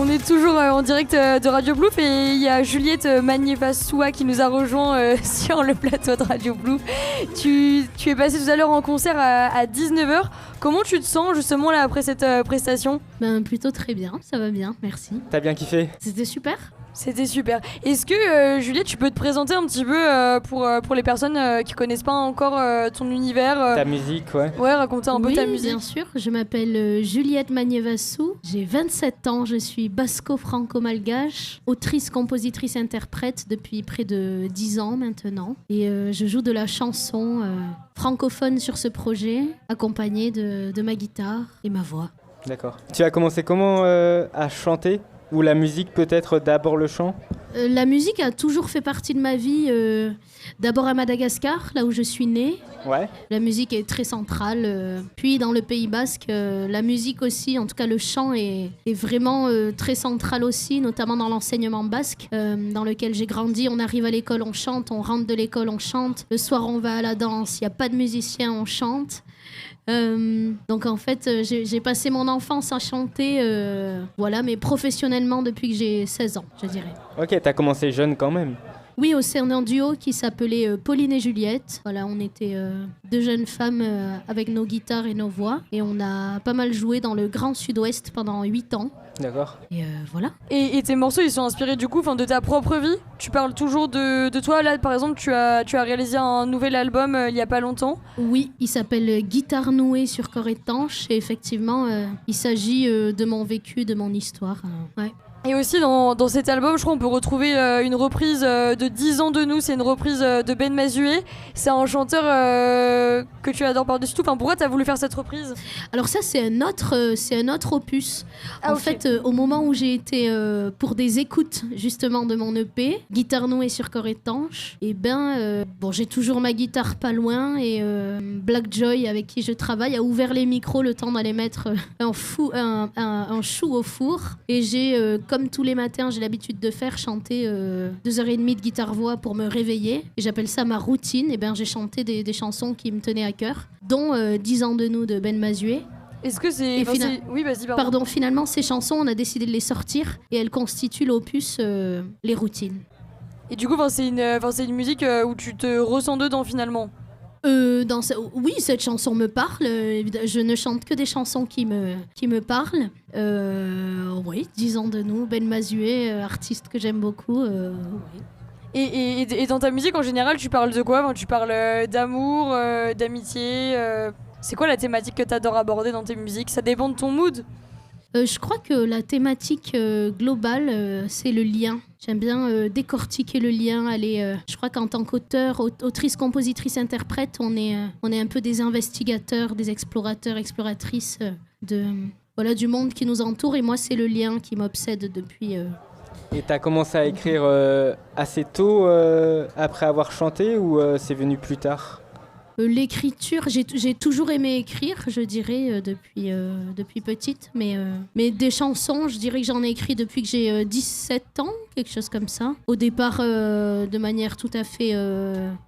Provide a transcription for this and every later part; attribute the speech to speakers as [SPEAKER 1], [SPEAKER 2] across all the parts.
[SPEAKER 1] On est toujours en direct de Radio Plouf et il y a Juliette Magnier-Vassoua qui nous a rejoint sur le plateau de Radio Plouf. Tu es passée tout à l'heure en concert à 19h. Comment tu te sens justement là après cette prestation ?
[SPEAKER 2] Plutôt très bien, ça va bien, merci.
[SPEAKER 3] T'as bien kiffé ?
[SPEAKER 2] C'était super.
[SPEAKER 1] C'était super. Est-ce que Juliette, tu peux te présenter un petit peu pour les personnes qui connaissent pas encore ton univers
[SPEAKER 3] Ta musique, ouais.
[SPEAKER 1] Ouais, raconter un peu ta musique.
[SPEAKER 2] Oui, bien sûr. Je m'appelle Juliette Magnier-Vassou. J'ai 27 ans. Je suis basco-franco-malgache, autrice, compositrice, interprète depuis près de 10 ans maintenant. Et je joue de la chanson francophone sur ce projet, accompagnée de ma guitare et ma voix.
[SPEAKER 3] D'accord. Tu as commencé comment à chanter ? Ou la musique peut-être d'abord le chant ?
[SPEAKER 2] La musique a toujours fait partie de ma vie, d'abord à Madagascar, là où je suis née.
[SPEAKER 3] Ouais.
[SPEAKER 2] La musique est très centrale. Puis dans le Pays Basque, la musique aussi, en tout cas le chant est vraiment très central aussi, notamment dans l'enseignement basque, dans lequel j'ai grandi. On arrive à l'école, on chante, on rentre de l'école, on chante. Le soir, on va à la danse, il n'y a pas de musicien, on chante. Donc en fait, j'ai passé mon enfance à chanter, mais professionnellement depuis que j'ai 16 ans, je dirais.
[SPEAKER 3] Ok, t'as commencé jeune quand même.
[SPEAKER 2] Oui, au sein d'un duo qui s'appelait Pauline et Juliette. Voilà, on était deux jeunes femmes avec nos guitares et nos voix. Et on a pas mal joué dans le Grand Sud-Ouest pendant 8 ans.
[SPEAKER 3] D'accord.
[SPEAKER 2] Et voilà.
[SPEAKER 1] Et tes morceaux, ils sont inspirés du coup de ta propre vie ? Tu parles toujours de toi. Là, par exemple, tu as réalisé un nouvel album il y a pas longtemps.
[SPEAKER 2] Oui, il s'appelle Guitare nouée sur corps étanche. Et effectivement, il s'agit de mon vécu, de mon histoire. Ouais.
[SPEAKER 1] Et aussi dans cet album, je crois on peut retrouver une reprise de 10 ans de nous, c'est une reprise de Ben Mazué. C'est un chanteur que tu adores par-dessus tout. Enfin, pourquoi tu as voulu faire cette reprise ?
[SPEAKER 2] Alors ça, c'est un autre opus.
[SPEAKER 1] Ah,
[SPEAKER 2] en
[SPEAKER 1] okay.
[SPEAKER 2] fait, au moment où j'ai été pour des écoutes justement de mon EP, Guitare nouée sur corps étanche, j'ai toujours ma guitare pas loin et Black Joy avec qui je travaille a ouvert les micros le temps d'aller mettre un chou au four et j'ai comme tous les matins, j'ai l'habitude de faire chanter 2h30 de guitare-voix pour me réveiller. Et j'appelle ça ma routine. Et j'ai chanté des chansons qui me tenaient à cœur, dont 10 ans de nous de Ben Mazué.
[SPEAKER 1] Est-ce que c'est... Oui, vas-y,
[SPEAKER 2] pardon. Finalement, ces chansons, on a décidé de les sortir et elles constituent l'opus Les Routines.
[SPEAKER 1] Et du coup, c'est une musique où tu te ressens dedans finalement.
[SPEAKER 2] Oui, cette chanson me parle. Je ne chante que des chansons qui me parlent. Oui, 10 ans de nous, Ben Mazué, artiste que j'aime beaucoup. Oui.
[SPEAKER 1] Et dans ta musique en général, tu parles de quoi ? Tu parles d'amour, d'amitié C'est quoi la thématique que tu adores aborder dans tes musiques ? Ça dépend de ton mood ?
[SPEAKER 2] Je crois que la thématique globale, c'est le lien. J'aime bien décortiquer le lien. Je crois qu'en tant qu'auteur, autrice, compositrice, interprète, on est un peu des investigateurs, des explorateurs, exploratrices du monde qui nous entoure. Et moi, c'est le lien qui m'obsède depuis...
[SPEAKER 3] Et t'as commencé à écrire assez tôt après avoir chanté ou c'est venu plus tard ?
[SPEAKER 2] L'écriture, j'ai toujours aimé écrire, je dirais, depuis petite. Mais des chansons, je dirais que j'en ai écrit depuis que j'ai 17 ans, quelque chose comme ça. Au départ, de manière tout à fait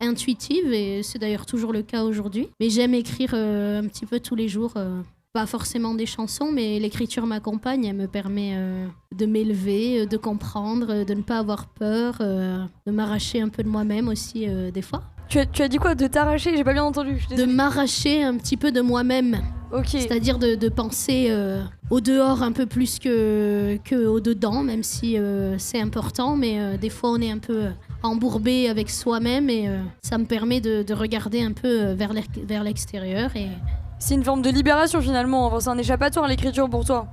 [SPEAKER 2] intuitive, et c'est d'ailleurs toujours le cas aujourd'hui. Mais j'aime écrire un petit peu tous les jours. Pas forcément des chansons, mais l'écriture m'accompagne. Elle me permet de m'élever, de comprendre, de ne pas avoir peur, de m'arracher un peu de moi-même aussi, des fois.
[SPEAKER 1] Tu as dit quoi ? De t'arracher ? J'ai pas bien entendu.
[SPEAKER 2] De m'arracher un petit peu de moi-même.
[SPEAKER 1] Ok.
[SPEAKER 2] C'est-à-dire de penser au dehors un peu plus que au dedans, même si c'est important. Mais des fois, on est un peu embourbé avec soi-même et ça me permet de regarder un peu vers l'extérieur.
[SPEAKER 1] C'est une forme de libération finalement. Enfin, c'est un échappatoire l'écriture pour toi.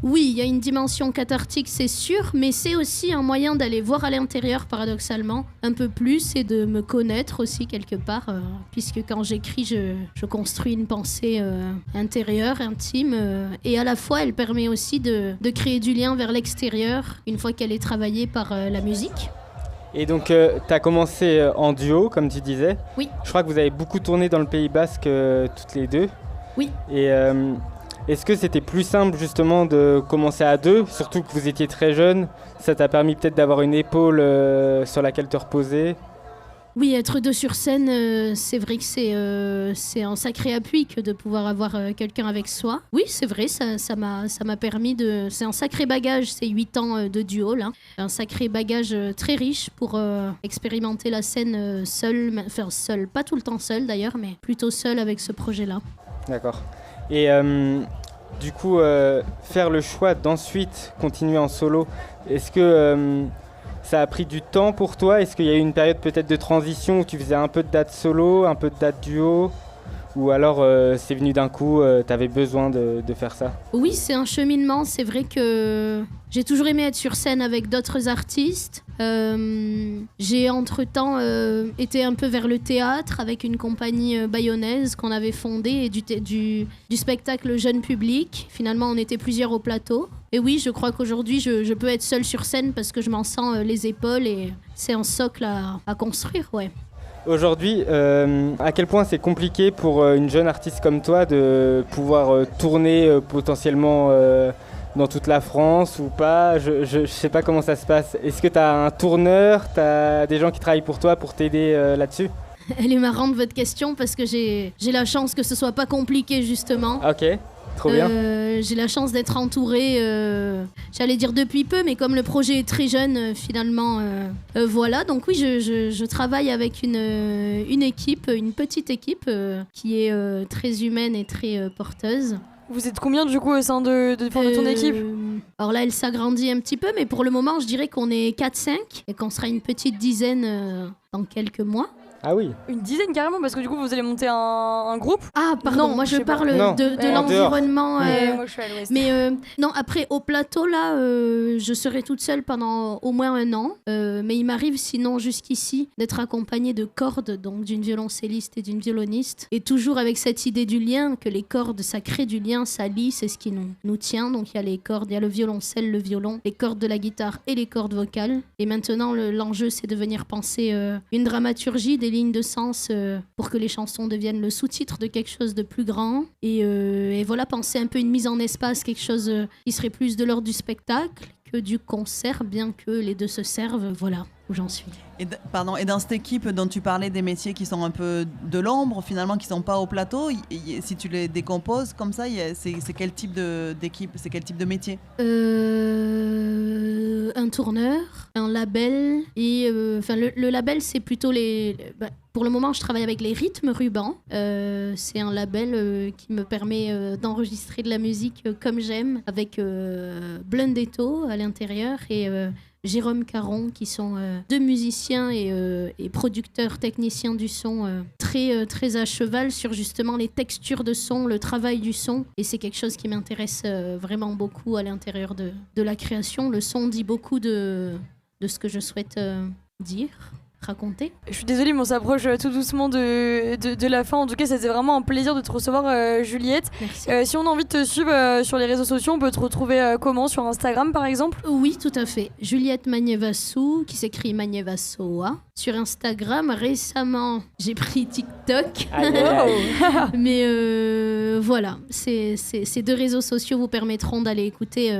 [SPEAKER 2] Oui, il y a une dimension cathartique, c'est sûr, mais c'est aussi un moyen d'aller voir à l'intérieur, paradoxalement, un peu plus et de me connaître aussi quelque part, puisque quand j'écris, je construis une pensée intérieure, intime, et à la fois, elle permet aussi de créer du lien vers l'extérieur, une fois qu'elle est travaillée par la musique.
[SPEAKER 3] Et donc, tu as commencé en duo, comme tu disais.
[SPEAKER 2] Oui.
[SPEAKER 3] Je crois que vous avez beaucoup tourné dans le Pays Basque, toutes les deux.
[SPEAKER 2] Oui.
[SPEAKER 3] Et est-ce que c'était plus simple, justement, de commencer à deux, surtout que vous étiez très jeune ? Ça t'a permis peut-être d'avoir une épaule sur laquelle te reposer ?
[SPEAKER 2] Oui, être deux sur scène, c'est vrai que c'est un sacré appui que de pouvoir avoir quelqu'un avec soi. Oui, c'est vrai, ça m'a permis de... C'est un sacré bagage, ces 8 ans de duo, là. Un sacré bagage très riche pour expérimenter la scène seule, enfin seule, pas tout le temps seule d'ailleurs, mais plutôt seule avec ce projet-là.
[SPEAKER 3] D'accord. Et du coup, faire le choix d'ensuite continuer en solo, est-ce que ça a pris du temps pour toi? Est-ce qu'il y a eu une période peut-être de transition où tu faisais un peu de dates solo, un peu de dates duo? Ou alors c'est venu d'un coup, tu avais besoin de faire ça?
[SPEAKER 2] Oui, c'est un cheminement. C'est vrai que j'ai toujours aimé être sur scène avec d'autres artistes. J'ai entre-temps été un peu vers le théâtre avec une compagnie bayonnaise qu'on avait fondée et du spectacle jeune public. Finalement, on était plusieurs au plateau. Et oui, je crois qu'aujourd'hui, je peux être seule sur scène parce que je m'en sens les épaules et c'est un socle à construire, ouais.
[SPEAKER 3] Aujourd'hui, à quel point c'est compliqué pour une jeune artiste comme toi de pouvoir tourner potentiellement dans toute la France ou pas? Je sais pas comment ça se passe. Est-ce que tu as un tourneur, tu as des gens qui travaillent pour toi pour t'aider là-dessus?
[SPEAKER 2] Elle est marrante votre question parce que j'ai la chance que ce soit pas compliqué justement.
[SPEAKER 3] Ok, trop bien.
[SPEAKER 2] J'ai la chance d'être entourée, j'allais dire depuis peu, mais comme le projet est très jeune, finalement, voilà. Donc oui, je travaille avec une équipe, une petite équipe qui est très humaine et très porteuse.
[SPEAKER 1] Vous êtes combien du coup au sein de ton équipe?
[SPEAKER 2] Alors là, elle s'agrandit un petit peu, mais pour le moment, je dirais qu'on est 4-5 et qu'on sera une petite dizaine dans quelques mois.
[SPEAKER 3] Ah oui.
[SPEAKER 1] Une dizaine carrément, parce que du coup vous allez monter un groupe?
[SPEAKER 2] Ah pardon,
[SPEAKER 1] Non,
[SPEAKER 2] moi je
[SPEAKER 1] sais pas.
[SPEAKER 2] parle de l'environnement.
[SPEAKER 1] Moi je suis à l'ouest.
[SPEAKER 2] Mais non, après au plateau là, je serai toute seule pendant au moins 1 an. Mais il m'arrive sinon jusqu'ici d'être accompagnée de cordes, donc d'une violoncelliste et d'une violoniste. Et toujours avec cette idée du lien, que les cordes ça crée du lien, ça lie, c'est ce qui nous tient. Donc il y a les cordes, il y a le violoncelle, le violon, les cordes de la guitare et les cordes vocales. Et maintenant l'enjeu c'est de venir penser une dramaturgie, des lignes de sens pour que les chansons deviennent le sous-titre de quelque chose de plus grand et voilà, penser un peu une mise en espace, quelque chose qui serait plus de l'ordre du spectacle que du concert, bien que les deux se servent. Voilà où j'en suis.
[SPEAKER 4] Et dans cette équipe dont tu parlais, des métiers qui sont un peu de l'ombre finalement, qui sont pas au plateau, si tu les décomposes comme ça, c'est quel type d'équipe, c'est quel type de métier?
[SPEAKER 2] Un tourneur, un label et le label c'est plutôt pour le moment je travaille avec les Rythmes Rubans. C'est un label qui me permet d'enregistrer de la musique comme j'aime avec Blundetto à l'intérieur et Jérôme Caron, qui sont 2 musiciens et producteurs, techniciens du son, très à cheval sur justement les textures de son, le travail du son. Et c'est quelque chose qui m'intéresse vraiment beaucoup à l'intérieur de la création. Le son dit beaucoup de ce que je souhaite dire, raconter.
[SPEAKER 1] Je suis désolée, mais on s'approche tout doucement de la fin. En tout cas, c'était vraiment un plaisir de te recevoir, Juliette.
[SPEAKER 2] Merci.
[SPEAKER 1] Si on a envie de te suivre sur les réseaux sociaux, on peut te retrouver comment? Sur Instagram, par exemple?
[SPEAKER 2] Oui, tout à fait. Juliette Magnevassou, qui s'écrit Magnevasoa. Sur Instagram, récemment, j'ai pris TikTok. Mais voilà, ces 2 réseaux sociaux vous permettront d'aller écouter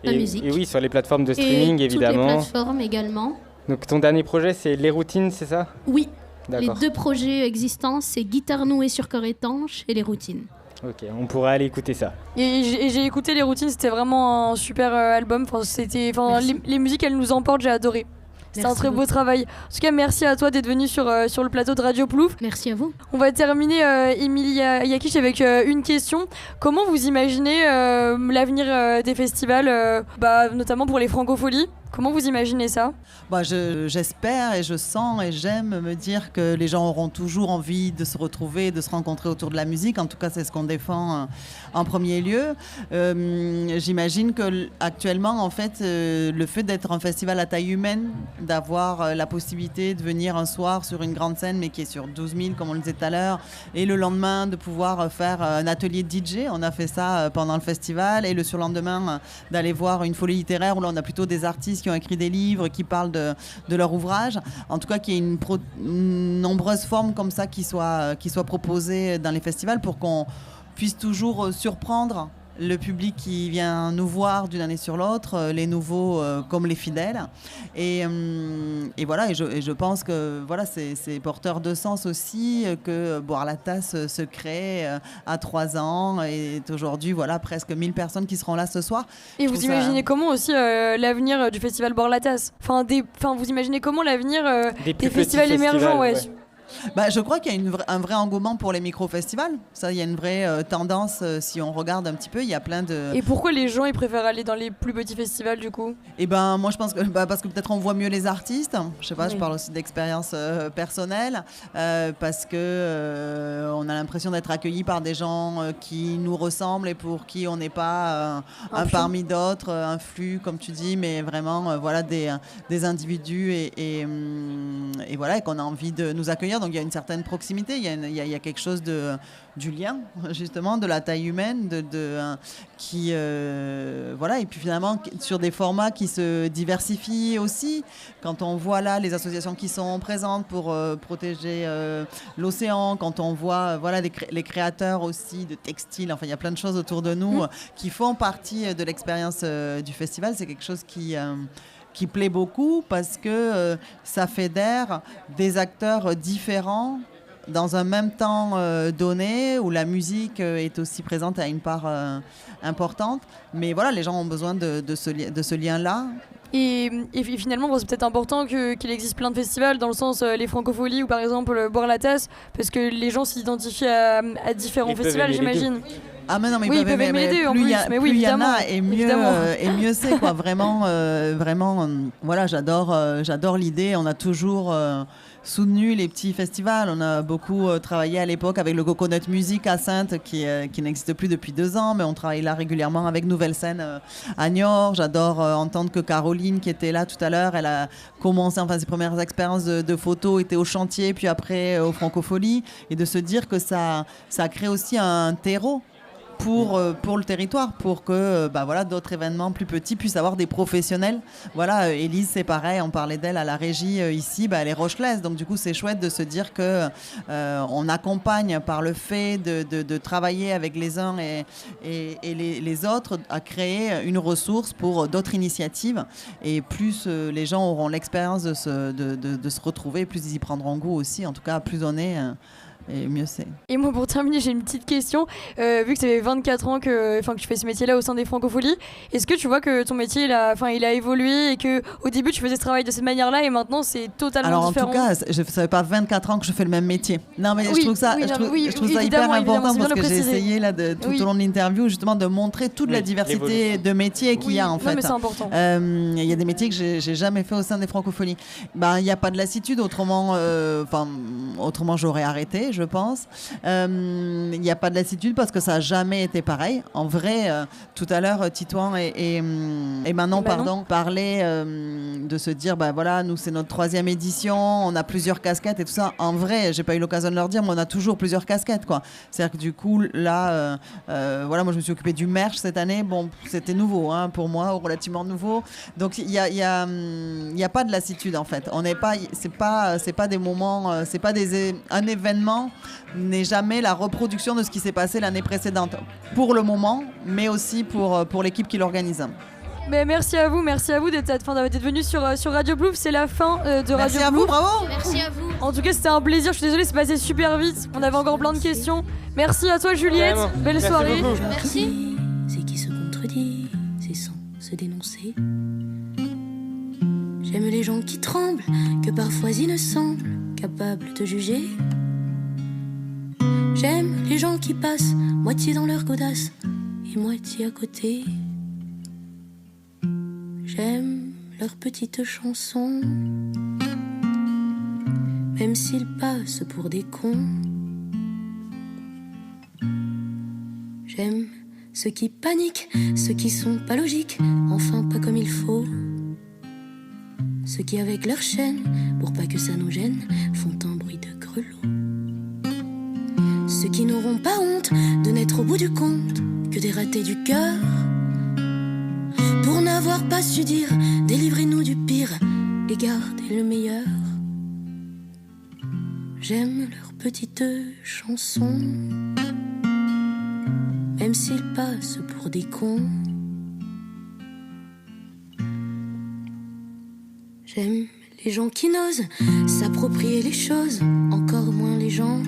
[SPEAKER 2] la musique.
[SPEAKER 3] Et oui, sur les plateformes de streaming,
[SPEAKER 2] et
[SPEAKER 3] évidemment.
[SPEAKER 2] Toutes les plateformes également.
[SPEAKER 3] Donc ton dernier projet, c'est Les Routines, c'est ça?
[SPEAKER 2] Oui,
[SPEAKER 3] D'accord.
[SPEAKER 2] les 2 projets existants, c'est Guitare nouée sur corps étanche et Les Routines.
[SPEAKER 3] Ok, on pourra aller écouter ça.
[SPEAKER 1] Et j'ai écouté Les Routines, c'était vraiment un super album. Les musiques, elles nous emportent, j'ai adoré. C'est un très beau travail. En tout cas, merci à toi d'être venu sur le plateau de Radio Plouf.
[SPEAKER 2] Merci à vous.
[SPEAKER 1] On va terminer, Emilia Yakic, avec une question. Comment vous imaginez l'avenir des festivals, notamment pour les Francopholies? Comment vous imaginez ça?
[SPEAKER 4] J'espère et je sens et j'aime me dire que les gens auront toujours envie de se retrouver, de se rencontrer autour de la musique. En tout cas, c'est ce qu'on défend en premier lieu. J'imagine qu'actuellement, en fait, le fait d'être un festival à taille humaine, d'avoir la possibilité de venir un soir sur une grande scène, mais qui est sur 12 000, comme on le disait tout à l'heure, et le lendemain de pouvoir faire un atelier de DJ. On a fait ça pendant le festival, et le surlendemain d'aller voir une folie littéraire où là, on a plutôt des artistes qui ont écrit des livres, qui parlent de leur ouvrage. En tout cas, qu'il y ait une nombreuse forme comme ça qui soit proposée dans les festivals pour qu'on puisse toujours surprendre le public qui vient nous voir d'une année sur l'autre, les nouveaux comme les fidèles. Et voilà, et je pense que voilà, c'est porteur de sens aussi que Boire la tasse se crée à 3 ans et aujourd'hui, voilà, presque 1000 personnes qui seront là ce soir.
[SPEAKER 1] Et vous imaginez comment aussi l'avenir du festival Boire la tasse, vous imaginez comment l'avenir des festivals émergents, ouais.
[SPEAKER 4] Bah, je crois qu'il y a un vrai engouement pour les micro-festivals. Ça, il y a une vraie tendance, si on regarde un petit peu, il y a plein de...
[SPEAKER 1] Et pourquoi les gens ils préfèrent aller dans les plus petits festivals du coup ?
[SPEAKER 4] Eh ben, moi je pense que parce que peut-être on voit mieux les artistes. Je sais pas, je parle aussi d'expérience personnelle, parce que on a l'impression d'être accueillis par des gens qui nous ressemblent et pour qui on n'est pas un parmi d'autres, un flux comme tu dis, mais vraiment voilà des individus et voilà, et qu'on a envie de nous accueillir. Donc il y a une certaine proximité, il y a quelque chose du lien, justement, de la taille humaine, qui voilà, et puis finalement sur des formats qui se diversifient aussi. Quand on voit là les associations qui sont présentes pour protéger l'océan, quand on voit voilà les créateurs aussi de textiles, enfin il y a plein de choses autour de nous qui font partie de l'expérience du festival. C'est quelque chose qui plaît beaucoup parce que ça fédère des acteurs différents dans un même temps donné où la musique est aussi présente à une part importante. Mais voilà, les gens ont besoin de ce lien-là.
[SPEAKER 1] Et finalement, c'est peut-être important qu'il existe plein de festivals, dans le sens les Francopholies ou par exemple Boire la tasse, parce que les gens s'identifient à différents festivals, j'imagine.
[SPEAKER 4] Ah mais non, mais
[SPEAKER 1] oui, ils peuvent aimer les deux en plus. Mais oui,
[SPEAKER 4] plus il y en
[SPEAKER 1] évidemment,
[SPEAKER 4] a et mieux c'est quoi. Vraiment, voilà, j'adore l'idée. On a toujours soutenu les petits festivals. On a beaucoup travaillé à l'époque avec le Coconut Music à Saintes qui n'existe plus depuis 2 ans, mais on travaille là régulièrement avec Nouvelle Scène à Niort. J'adore entendre que Caroline, qui était là tout à l'heure, elle a commencé, enfin ses premières expériences de photo étaient au chantier, puis après aux Francopholies, et de se dire que ça crée aussi un terreau pour le territoire, pour que voilà, d'autres événements plus petits puissent avoir des professionnels. Voilà, Élise, c'est pareil, on parlait d'elle à la régie ici, elle est rochelaise, donc du coup c'est chouette de se dire que on accompagne par le fait de travailler avec les uns et les autres à créer une ressource pour d'autres initiatives, et plus les gens auront l'expérience de se retrouver, plus ils y prendront goût aussi. En tout cas, plus on est et mieux c'est.
[SPEAKER 1] Et moi, pour terminer, j'ai une petite question. Vu que ça fait 24 ans que tu fais ce métier-là au sein des Francopholies, est-ce que tu vois que ton métier il a évolué et que au début tu faisais ce travail de cette manière-là et maintenant c'est totalement différent?
[SPEAKER 4] Alors en tout cas, ça fait pas 24 ans que je fais le même métier. Non, mais je trouve ça hyper important parce que j'ai essayé là tout au long de l'interview justement de montrer toute la diversité de métiers qu'il y a en fait.
[SPEAKER 1] Non, mais c'est important.
[SPEAKER 4] Il y a des métiers que j'ai jamais fait au sein des Francopholies. Il n'y a pas de lassitude, autrement j'aurais arrêté, je pense. Il n'y a pas de lassitude parce que ça n'a jamais été pareil. En vrai, tout à l'heure, Titouan et Manon parlaient de se dire, voilà, nous c'est notre 3e édition, on a plusieurs casquettes et tout ça. En vrai, j'ai pas eu l'occasion de leur dire, mais on a toujours plusieurs casquettes, quoi. C'est-à-dire que du coup, là, voilà, moi je me suis occupée du merch cette année. Bon, c'était nouveau, hein, pour moi, relativement nouveau. Donc il y a pas de lassitude en fait. On n'est pas, c'est pas des moments, c'est pas un événement n'est jamais la reproduction de ce qui s'est passé l'année précédente pour le moment, mais aussi pour l'équipe qui l'organise.
[SPEAKER 1] Mais merci à vous d'être venu sur Radio Blue. C'est la fin de Radio Blue.
[SPEAKER 4] Merci à vous, bravo.
[SPEAKER 2] Merci à vous.
[SPEAKER 1] En tout cas, c'était un plaisir. Je suis désolée, c'est passé super vite. On avait encore plein de questions. Merci à toi, Juliette.
[SPEAKER 3] Vraiment.
[SPEAKER 1] Belle soirée.
[SPEAKER 2] Merci.
[SPEAKER 5] C'est qui se contredit, c'est sans se dénoncer. J'aime les gens qui tremblent, que parfois ils ne semblent capables de juger. J'aime les gens qui passent moitié dans leur godasse et moitié à côté. J'aime leurs petites chansons, même s'ils passent pour des cons. J'aime ceux qui paniquent, ceux qui sont pas logiques, enfin pas comme il faut. Ceux qui avec leur chaîne, pour pas que ça nous gêne, font un bruit de grelot. Ceux qui n'auront pas honte de n'être au bout du compte que des ratés du cœur. Pour n'avoir pas su dire, délivrez-nous du pire et gardez le meilleur. J'aime leurs petites chansons, même s'ils passent pour des cons. J'aime les gens qui n'osent s'approprier les choses, encore moins les gens,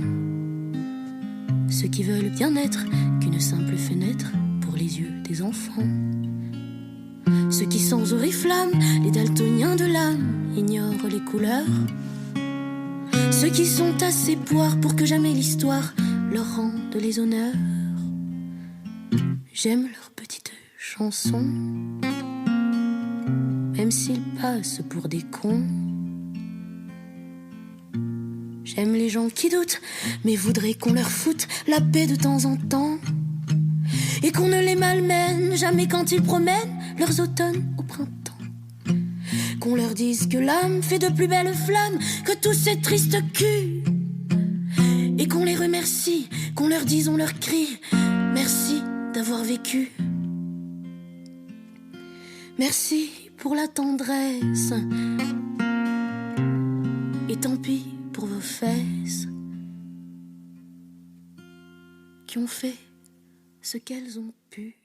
[SPEAKER 5] ceux qui veulent bien être qu'une simple fenêtre pour les yeux des enfants. Ceux qui sans oriflamme, les daltoniens de l'âme, ignorent les couleurs. Ceux qui sont assez poires pour que jamais l'histoire leur rende les honneurs. J'aime leurs petites chansons, même s'ils passent pour des cons. J'aime les gens qui doutent, mais voudraient qu'on leur foute la paix de temps en temps. Et qu'on ne les malmène jamais quand ils promènent leurs automnes au printemps. Qu'on leur dise que l'âme fait de plus belles flammes que tous ces tristes culs. Et qu'on les remercie, qu'on leur dise, on leur crie merci d'avoir vécu. Merci pour la tendresse. Et tant pis pour vos fesses qui ont fait ce qu'elles ont pu.